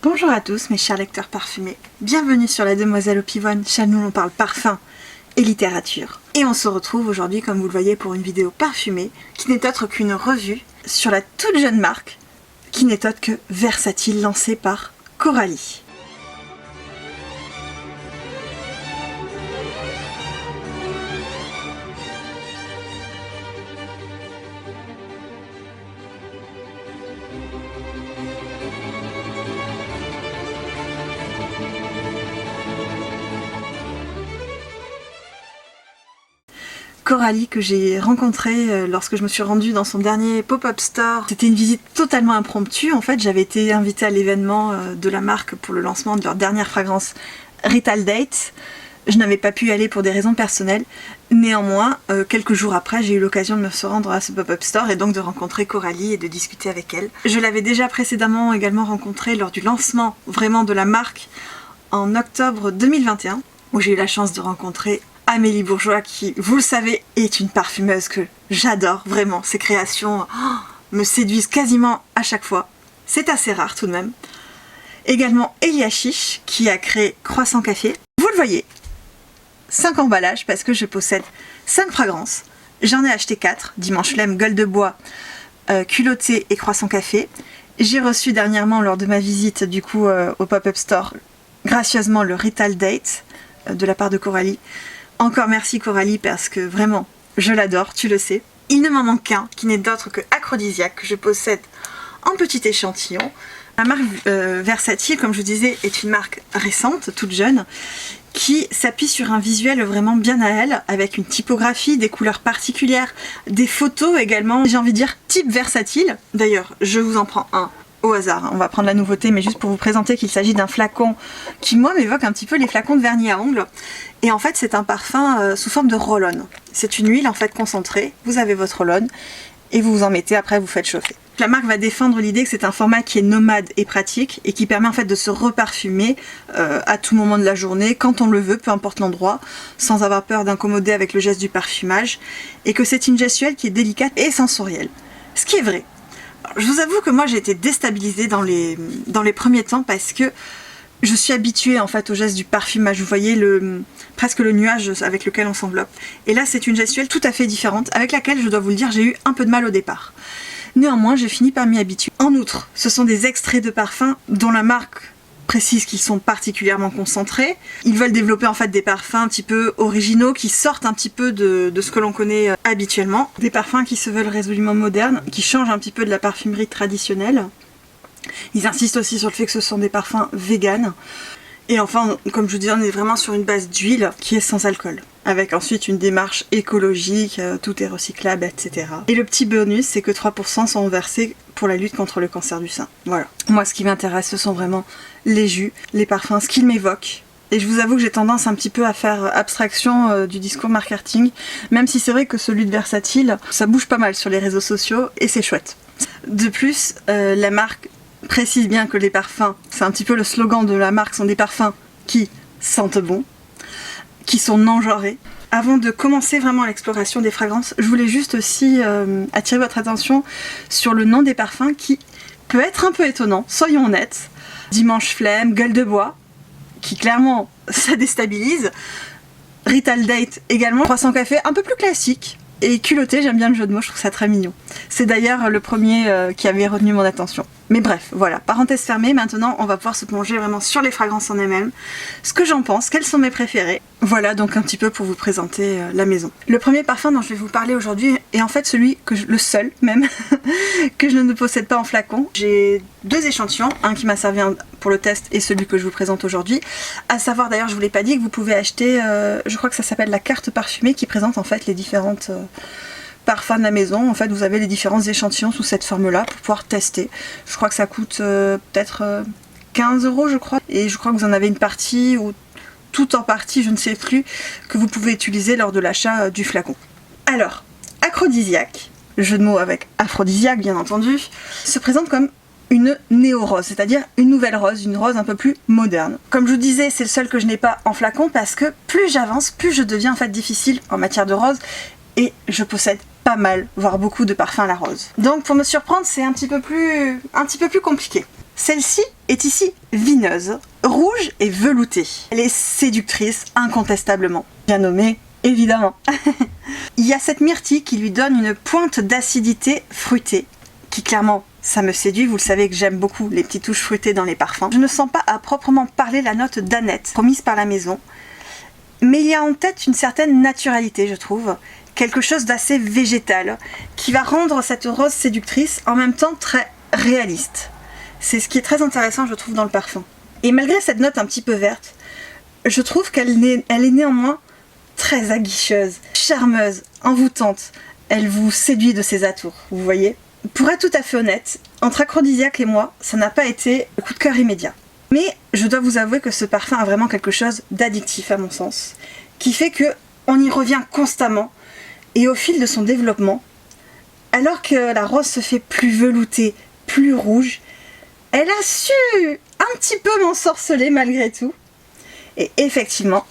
Bonjour à tous mes chers lecteurs parfumés, bienvenue sur la Demoiselle au Pivot, chaîne où l'on parle parfum et littérature. Et on se retrouve aujourd'hui, comme vous le voyez, pour une vidéo parfumée qui n'est autre qu'une revue sur la toute jeune marque qui n'est autre que Versatile, lancée par Coralie. Coralie que j'ai rencontrée lorsque je me suis rendue dans son dernier pop-up store. C'était une visite totalement impromptue. En fait, j'avais été invitée à l'événement de la marque pour le lancement de leur dernière fragrance Ritual Date. Je n'avais pas pu y aller pour des raisons personnelles. Néanmoins, quelques jours après, j'ai eu l'occasion de me rendre à ce pop-up store et donc de rencontrer Coralie et de discuter avec elle. Je l'avais déjà précédemment également rencontrée lors du lancement vraiment de la marque en octobre 2021, où j'ai eu la chance de rencontrer Amélie Bourgeois qui, vous le savez, est une parfumeuse que j'adore vraiment. Ses créations me séduisent quasiment à chaque fois. C'est assez rare tout de même. Également Elia Chiche qui a créé Croissant Café. Vous le voyez, 5 emballages parce que je possède 5 fragrances. J'en ai acheté 4, Dimanche Lemme, Gueule de Bois, Culotté et Croissant Café. J'ai reçu dernièrement lors de ma visite du coup au pop-up store gracieusement le Ritual Date de la part de Coralie. Encore merci Coralie parce que vraiment, je l'adore, tu le sais. Il ne m'en manque qu'un qui n'est d'autre que Aphrodisiaque que je possède en petit échantillon. La marque Versatile, comme je vous disais, est une marque récente, toute jeune, qui s'appuie sur un visuel vraiment bien à elle, avec une typographie, des couleurs particulières, des photos également, j'ai envie de dire type Versatile. D'ailleurs, je vous en prends un au hasard, on va prendre la nouveauté, mais juste pour vous présenter qu'il s'agit d'un flacon qui moi m'évoque un petit peu les flacons de vernis à ongles. Et en fait c'est un parfum sous forme de roll-on. C'est une huile en fait concentrée, vous avez votre roll-on et vous vous en mettez, après vous faites chauffer. La marque va défendre l'idée que c'est un format qui est nomade et pratique et qui permet en fait de se reparfumer à tout moment de la journée, quand on le veut, peu importe l'endroit, sans avoir peur d'incommoder avec le geste du parfumage, et que c'est une gestuelle qui est délicate et sensorielle. Ce qui est vrai. Je vous avoue que moi j'ai été déstabilisée dans les premiers temps parce que je suis habituée en fait au geste du parfumage. Vous voyez presque le nuage avec lequel on s'enveloppe. Et là c'est une gestuelle tout à fait différente avec laquelle, je dois vous le dire, j'ai eu un peu de mal au départ. Néanmoins j'ai fini par m'y habituer. En outre, ce sont des extraits de parfums dont la marque précise qu'ils sont particulièrement concentrés. Ils veulent développer en fait des parfums un petit peu originaux qui sortent un petit peu de ce que l'on connaît habituellement. Des parfums qui se veulent résolument modernes, qui changent un petit peu de la parfumerie traditionnelle. Ils insistent aussi sur le fait que ce sont des parfums véganes. Et enfin, comme je vous dis, on est vraiment sur une base d'huile qui est sans alcool, avec ensuite une démarche écologique, tout est recyclable, etc. Et le petit bonus, c'est que 3% sont versés pour la lutte contre le cancer du sein. Voilà. Moi, ce qui m'intéresse, ce sont vraiment les jus, les parfums, ce qu'ils m'évoquent. Et je vous avoue que j'ai tendance un petit peu à faire abstraction du discours marketing, même si c'est vrai que celui de Versatile, ça bouge pas mal sur les réseaux sociaux, et c'est chouette. De plus, la marque précise bien que les parfums, c'est un petit peu le slogan de la marque, sont des parfums qui sentent bon, qui sont non-genrés. Avant de commencer vraiment l'exploration des fragrances, je voulais juste aussi attirer votre attention sur le nom des parfums qui peut être un peu étonnant, soyons honnêtes. Dimanche Flemme, Gueule de Bois, qui clairement ça déstabilise. Ritual Date également, Croissant Café un peu plus classique. Et Culotté, j'aime bien le jeu de mots, je trouve ça très mignon. C'est d'ailleurs le premier qui avait retenu mon attention. Mais bref, voilà, parenthèse fermée, maintenant on va pouvoir se plonger vraiment sur les fragrances en elles-mêmes, ce que j'en pense, quelles sont mes préférées. Voilà donc un petit peu pour vous présenter la maison. Le premier parfum dont je vais vous parler aujourd'hui est en fait celui le seul même, que je ne possède pas en flacon. J'ai 2 échantillons, un qui m'a servi pour le test et celui que je vous présente aujourd'hui. À savoir d'ailleurs, je vous l'ai pas dit, que vous pouvez acheter, je crois que ça s'appelle la carte parfumée qui présente en fait les différentes parfums de la maison. En fait vous avez les différents échantillons sous cette forme là pour pouvoir tester. Je crois que ça coûte peut-être 15 € je crois, et je crois que vous en avez une partie ou tout en partie, je ne sais plus, que vous pouvez utiliser lors de l'achat du flacon. Alors, Aphrodisiaque, jeu de mots avec aphrodisiaque bien entendu, se présente comme une néo-rose, c'est-à-dire une nouvelle rose, une rose un peu plus moderne. Comme je vous disais, c'est le seul que je n'ai pas en flacon parce que plus j'avance, plus je deviens en fait difficile en matière de rose, et je possède pas mal, voire beaucoup de parfums à la rose. Donc pour me surprendre, c'est un petit peu plus compliqué. Celle-ci est ici vineuse, rouge et veloutée. Elle est séductrice, incontestablement. Bien nommée, évidemment. Il y a cette myrtille qui lui donne une pointe d'acidité fruitée, qui clairement, ça me séduit. Vous le savez que j'aime beaucoup les petites touches fruitées dans les parfums. Je ne sens pas à proprement parler la note d'Annette, promise par la maison. Mais il y a en tête une certaine naturalité, je trouve. Quelque chose d'assez végétal, qui va rendre cette rose séductrice en même temps très réaliste. C'est ce qui est très intéressant, je trouve, dans le parfum. Et malgré cette note un petit peu verte, je trouve qu'elle est néanmoins très aguicheuse, charmeuse, envoûtante. Elle vous séduit de ses atours, vous voyez. Pour être tout à fait honnête, entre Aphrodisiaque et moi, ça n'a pas été le coup de cœur immédiat. Mais je dois vous avouer que ce parfum a vraiment quelque chose d'addictif à mon sens, qui fait que on y revient constamment, et au fil de son développement, alors que la rose se fait plus veloutée, plus rouge, elle a su un petit peu m'ensorceler malgré tout. Et effectivement,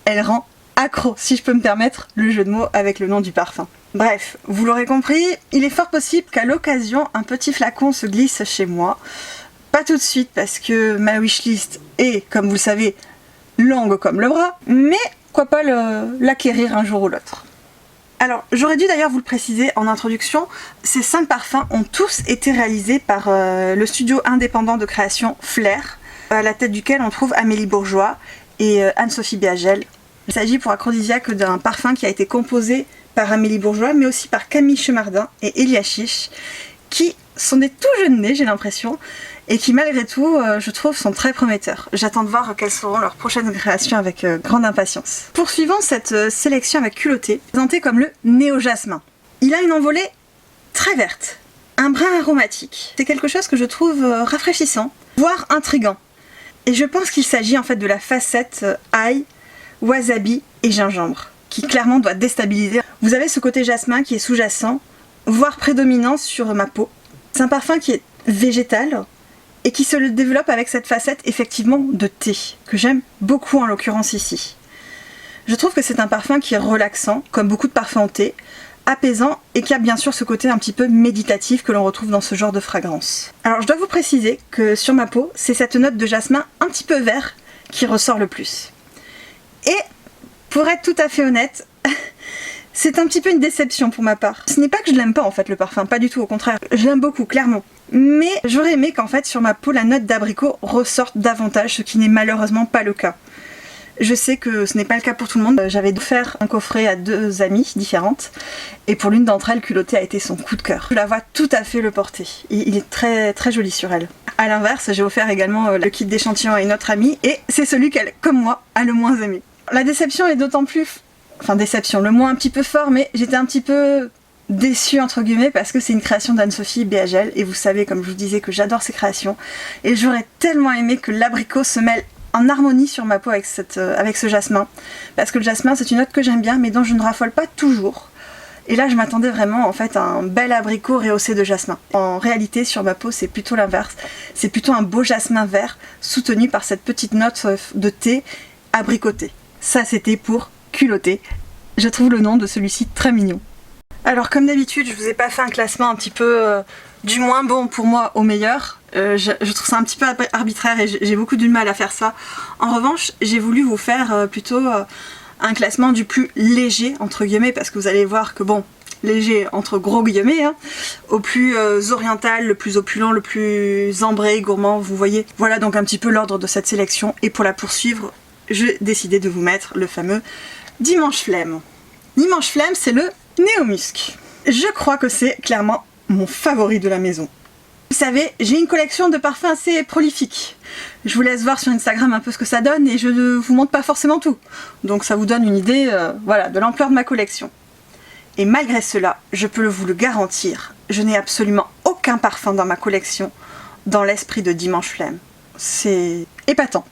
elle rend accro, si je peux me permettre le jeu de mots avec le nom du parfum. Bref, vous l'aurez compris, il est fort possible qu'à l'occasion, un petit flacon se glisse chez moi. Pas tout de suite parce que ma wishlist est, comme vous le savez, longue comme le bras, mais pourquoi pas l'acquérir un jour ou l'autre. Alors, j'aurais dû d'ailleurs vous le préciser en introduction, ces 5 parfums ont tous été réalisés par le studio indépendant de création Flair, à la tête duquel on trouve Amélie Bourgeois et Anne-Sophie Béagel. Il s'agit pour Aphrodisiaque d'un parfum qui a été composé par Amélie Bourgeois, mais aussi par Camille Chemardin et Elia Chiche, qui sont des tout jeunes nés, j'ai l'impression, et qui malgré tout, je trouve, sont très prometteurs. J'attends de voir quelles seront leurs prochaines créations avec grande impatience. Poursuivons cette sélection avec Culotté, présenté comme le néo-jasmin. Il a une envolée très verte, un brin aromatique. C'est quelque chose que je trouve rafraîchissant, voire intriguant. Et je pense qu'il s'agit en fait de la facette ail, wasabi et gingembre, qui clairement doit déstabiliser. Vous avez ce côté jasmin qui est sous-jacent, voire prédominant sur ma peau. C'est un parfum qui est végétal, et qui se développe avec cette facette effectivement de thé, que j'aime beaucoup en l'occurrence ici. Je trouve que c'est un parfum qui est relaxant, comme beaucoup de parfums au thé, apaisant et qui a bien sûr ce côté un petit peu méditatif que l'on retrouve dans ce genre de fragrance. Alors je dois vous préciser que sur ma peau, c'est cette note de jasmin un petit peu vert qui ressort le plus. Et pour être tout à fait honnête, c'est un petit peu une déception pour ma part. Ce n'est pas que je l'aime pas en fait le parfum, pas du tout, au contraire. Je l'aime beaucoup, clairement. Mais j'aurais aimé qu'en fait sur ma peau la note d'abricot ressorte davantage, ce qui n'est malheureusement pas le cas. Je sais que ce n'est pas le cas pour tout le monde. J'avais offert un coffret à 2 amies différentes et pour l'une d'entre elles, Culotté a été son coup de cœur. Je la vois tout à fait le porter. Il est très très joli sur elle. A l'inverse, j'ai offert également le kit d'échantillon à une autre amie et c'est celui qu'elle, comme moi, a le moins aimé. La déception est d'autant plus... Enfin déception, le moins un petit peu fort, mais j'étais un petit peu déçue entre guillemets parce que c'est une création d'Anne-Sophie Béagel et vous savez comme je vous disais que j'adore ces créations et j'aurais tellement aimé que l'abricot se mêle en harmonie sur ma peau avec ce jasmin parce que le jasmin c'est une note que j'aime bien mais dont je ne raffole pas toujours et là je m'attendais vraiment en fait à un bel abricot rehaussé de jasmin. En réalité sur ma peau c'est plutôt l'inverse, c'est plutôt un beau jasmin vert soutenu par cette petite note de thé abricoté. Ça c'était pour Culotté. Je trouve le nom de celui-ci très mignon. Alors comme d'habitude, je vous ai pas fait un classement un petit peu du moins bon pour moi au meilleur. Je trouve ça un petit peu arbitraire et j'ai beaucoup de mal à faire ça. En revanche, j'ai voulu vous faire plutôt un classement du plus léger, entre guillemets, parce que vous allez voir que bon, léger entre gros guillemets, hein, au plus oriental, le plus opulent, le plus ambré, gourmand, vous voyez. Voilà donc un petit peu l'ordre de cette sélection et pour la poursuivre, j'ai décidé de vous mettre le fameux Dimanche Flemme. Dimanche Flemme, c'est le Néo-Musc. Je crois que c'est clairement mon favori de la maison. Vous savez, j'ai une collection de parfums assez prolifique. Je vous laisse voir sur Instagram un peu ce que ça donne et je ne vous montre pas forcément tout. Donc ça vous donne une idée voilà, de l'ampleur de ma collection. Et malgré cela, je peux vous le garantir, je n'ai absolument aucun parfum dans ma collection dans l'esprit de Dimanche Flemme. C'est épatant.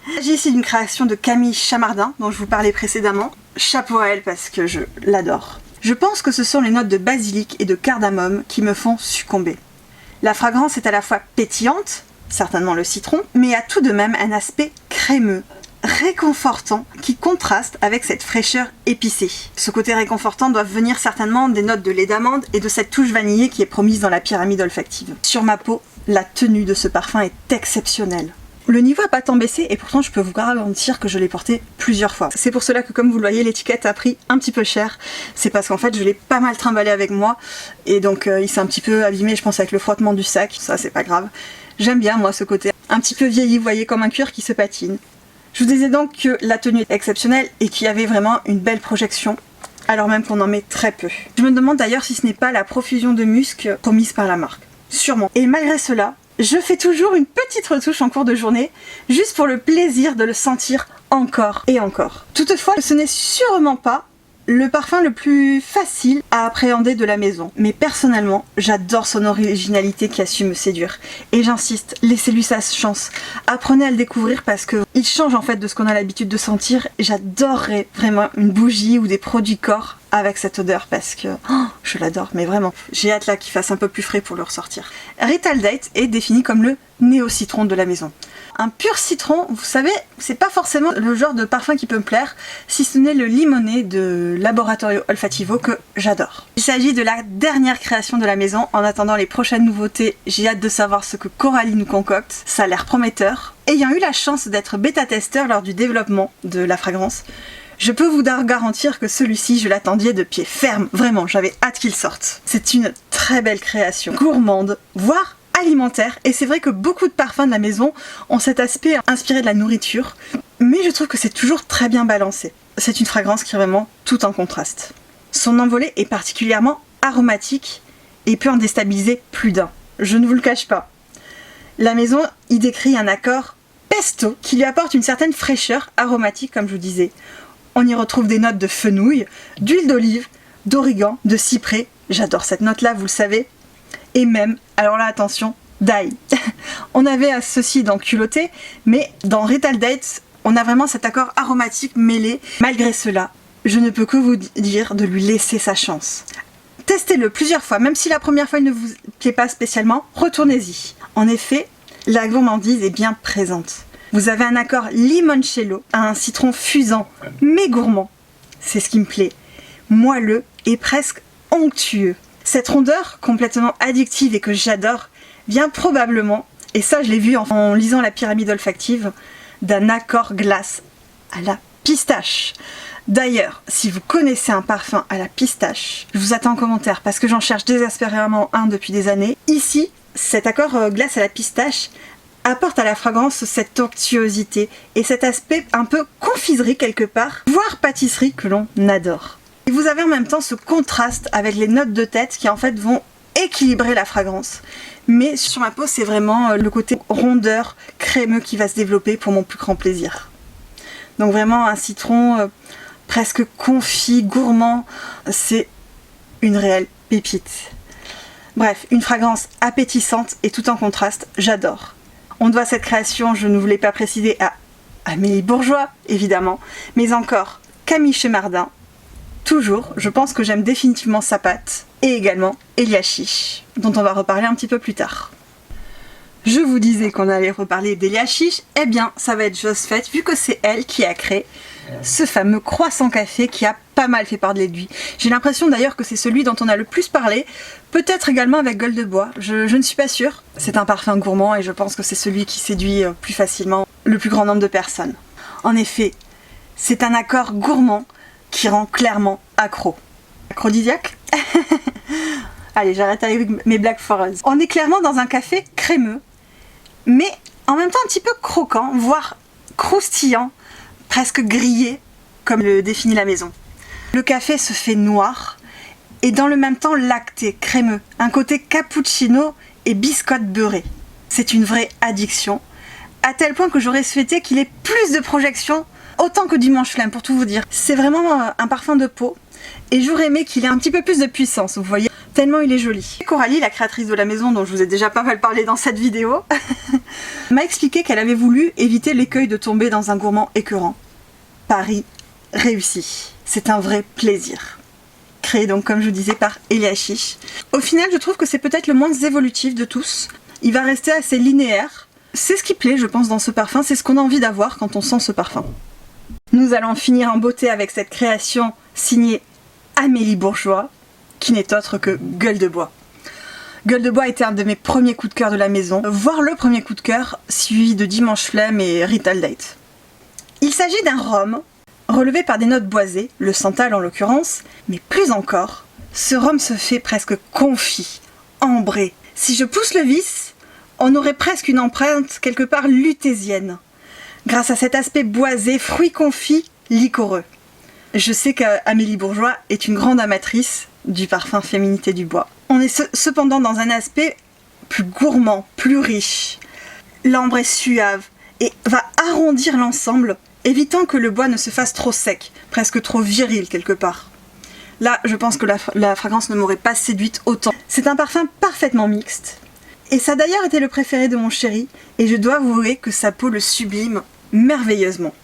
Il s'agit ici d'une création de Camille Chamardin, dont je vous parlais précédemment. Chapeau à elle parce que je l'adore. Je pense que ce sont les notes de basilic et de cardamome qui me font succomber. La fragrance est à la fois pétillante, certainement le citron, mais a tout de même un aspect crémeux, réconfortant, qui contraste avec cette fraîcheur épicée. Ce côté réconfortant doit venir certainement des notes de lait d'amande et de cette touche vanillée qui est promise dans la pyramide olfactive. Sur ma peau, la tenue de ce parfum est exceptionnelle. Le niveau a pas tant baissé et pourtant je peux vous garantir que je l'ai porté plusieurs fois. C'est pour cela que comme vous le voyez l'étiquette a pris un petit peu cher. C'est parce qu'en fait je l'ai pas mal trimballé avec moi et donc il s'est un petit peu abîmé je pense avec le frottement du sac. Ça c'est pas grave. J'aime bien moi ce côté un petit peu vieilli, vous voyez comme un cuir qui se patine. Je vous disais donc que la tenue est exceptionnelle et qu'il y avait vraiment une belle projection alors même qu'on en met très peu. Je me demande d'ailleurs si ce n'est pas la profusion de musc promise par la marque. Sûrement. Et malgré cela, je fais toujours une petite retouche en cours de journée, juste pour le plaisir de le sentir encore et encore. Toutefois, ce n'est sûrement pas le parfum le plus facile à appréhender de la maison. Mais personnellement, j'adore son originalité qui a su me séduire. Et j'insiste, laissez-lui sa chance. Apprenez à le découvrir parce que il change en fait de ce qu'on a l'habitude de sentir. J'adorerais vraiment une bougie ou des produits corps avec cette odeur parce que je l'adore, mais vraiment. J'ai hâte là qu'il fasse un peu plus frais pour le ressortir. Rital Date est défini comme le néo-citron de la maison. Un pur citron, vous savez, c'est pas forcément le genre de parfum qui peut me plaire, si ce n'est le limonné de Laboratorio Olfativo que j'adore. Il s'agit de la dernière création de la maison. En attendant les prochaines nouveautés, j'ai hâte de savoir ce que Coralie nous concocte. Ça a l'air prometteur. Ayant eu la chance d'être bêta-testeur lors du développement de la fragrance, je peux vous garantir que celui-ci, je l'attendais de pied ferme. Vraiment, j'avais hâte qu'il sorte. C'est une très belle création, gourmande, voire alimentaire, et c'est vrai que beaucoup de parfums de la maison ont cet aspect inspiré de la nourriture, mais je trouve que c'est toujours très bien balancé. C'est une fragrance qui est vraiment tout en contraste. Son envolée est particulièrement aromatique et peut en déstabiliser plus d'un. Je ne vous le cache pas. La maison y décrit un accord pesto qui lui apporte une certaine fraîcheur aromatique comme je vous disais. On y retrouve des notes de fenouil, d'huile d'olive, d'origan, de cyprès. J'adore cette note-là, vous le savez. Et même, alors là attention, d'ail. On avait ceci dans Culotté, mais dans Rital Date, on a vraiment cet accord aromatique mêlé. Malgré cela, je ne peux que vous dire de lui laisser sa chance. Testez-le plusieurs fois, même si la première fois il ne vous plaît pas spécialement, retournez-y. En effet, la gourmandise est bien présente. Vous avez un accord limoncello, un citron fusant, mais gourmand. C'est ce qui me plaît. Moelleux et presque onctueux. Cette rondeur complètement addictive et que j'adore vient probablement, et ça je l'ai vu en lisant la pyramide olfactive, d'un accord glace à la pistache. D'ailleurs, si vous connaissez un parfum à la pistache, je vous attends en commentaire parce que j'en cherche désespérément un depuis des années. Ici, cet accord glace à la pistache apporte à la fragrance cette onctuosité et cet aspect un peu confiserie quelque part, voire pâtisserie que l'on adore. Et vous avez en même temps ce contraste avec les notes de tête qui en fait vont équilibrer la fragrance. Mais sur ma peau, c'est vraiment le côté rondeur, crémeux qui va se développer pour mon plus grand plaisir. Donc vraiment un citron presque confit, gourmand, c'est une réelle pépite. Bref, une fragrance appétissante et tout en contraste, j'adore. On doit cette création, je ne vous l'ai pas précisé, à Amélie Bourgeois, évidemment, mais encore Camille Chemardin. Toujours, je pense que j'aime définitivement sa patte, et également Elia Chiche, dont on va reparler un petit peu plus tard. Je vous disais qu'on allait reparler d'Elia Chiche, eh bien ça va être chose faite vu que c'est elle qui a créé ce fameux croissant café qui a pas mal fait parler de lui. J'ai l'impression d'ailleurs que c'est celui dont on a le plus parlé, peut-être également avec Gueule de Bois, je ne suis pas sûre. C'est un parfum gourmand et je pense que c'est celui qui séduit plus facilement le plus grand nombre de personnes. En effet, c'est un accord gourmand qui rend clairement accro. Acrodisiaque. Allez, j'arrête avec mes blagues foreuses. On est clairement dans un café crémeux, mais en même temps un petit peu croquant, voire croustillant, presque grillé, comme le définit la maison. Le café se fait noir, et dans le même temps lacté, crémeux, un côté cappuccino et biscotte beurrée. C'est une vraie addiction, à tel point que j'aurais souhaité qu'il ait plus de projections, autant que Dimanche Flemme, pour tout vous dire. C'est vraiment un parfum de peau, et j'aurais aimé qu'il ait un petit peu plus de puissance, vous voyez, tellement il est joli. Coralie, la créatrice de la maison, dont je vous ai déjà pas mal parlé dans cette vidéo, m'a expliqué qu'elle avait voulu éviter l'écueil de tomber dans un gourmand écœurant. Pari réussi. C'est un vrai plaisir. Créé donc, comme je vous disais, par Elia Chiche. Au final, je trouve que c'est peut-être le moins évolutif de tous. Il va rester assez linéaire. C'est ce qui plaît, je pense, dans ce parfum. C'est ce qu'on a envie d'avoir quand on sent ce parfum. Nous allons finir en beauté avec cette création signée Amélie Bourgeois, qui n'est autre que Gueule de Bois. Gueule de Bois était un de mes premiers coups de cœur de la maison, voire le premier coup de cœur, suivi de Dimanche Flemme et Rital Date. Il s'agit d'un rhum, relevé par des notes boisées, le santal en l'occurrence, mais plus encore, ce rhum se fait presque confit, ambré. Si je pousse le vice, on aurait presque une empreinte quelque part lutésienne, grâce à cet aspect boisé, fruits confits, liquoreux. Je sais qu'Amélie Bourgeois est une grande amatrice du parfum Féminité du Bois. On est cependant dans un aspect plus gourmand, plus riche. L'ambre est suave et va arrondir l'ensemble, évitant que le bois ne se fasse trop sec, presque trop viril quelque part. Là, je pense que la fragrance ne m'aurait pas séduite autant. C'est un parfum parfaitement mixte. Et ça a d'ailleurs été le préféré de mon chéri, et je dois avouer que sa peau le sublime merveilleusement.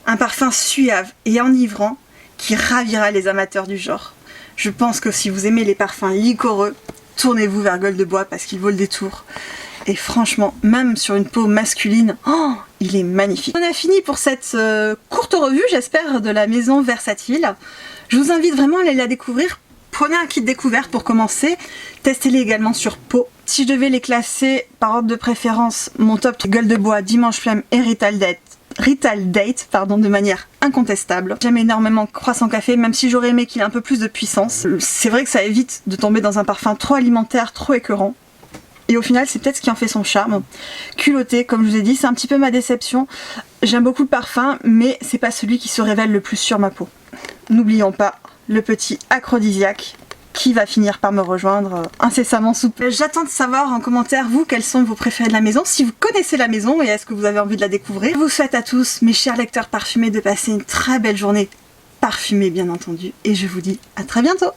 Un parfum suave et enivrant qui ravira les amateurs du genre. Je pense que si vous aimez les parfums liquoreux, tournez-vous vers Gueule de Bois parce qu'il vaut le détour. Et franchement, même sur une peau masculine, oh, il est magnifique. On a fini pour cette courte revue, j'espère, de la maison Versatile. Je vous invite vraiment à aller la découvrir. Prenez un kit découverte pour commencer. Testez-les également sur peau. Si je devais les classer par ordre de préférence, mon top Gueule de Bois, Dimanche Flemme et Rital Date, de manière incontestable. J'aime énormément Croissant Café, même si j'aurais aimé qu'il ait un peu plus de puissance. C'est vrai que ça évite de tomber dans un parfum trop alimentaire, trop écœurant. Et au final, c'est peut-être ce qui en fait son charme. Culotté, comme je vous ai dit, c'est un petit peu ma déception. J'aime beaucoup le parfum, mais c'est pas celui qui se révèle le plus sur ma peau. N'oublions pas le petit aphrodisiaque qui va finir par me rejoindre incessamment sous peu. J'attends de savoir en commentaire, vous, quels sont vos préférés de la maison, si vous connaissez la maison et est-ce que vous avez envie de la découvrir. Je vous souhaite à tous, mes chers lecteurs parfumés, de passer une très belle journée, parfumée bien entendu, et je vous dis à très bientôt.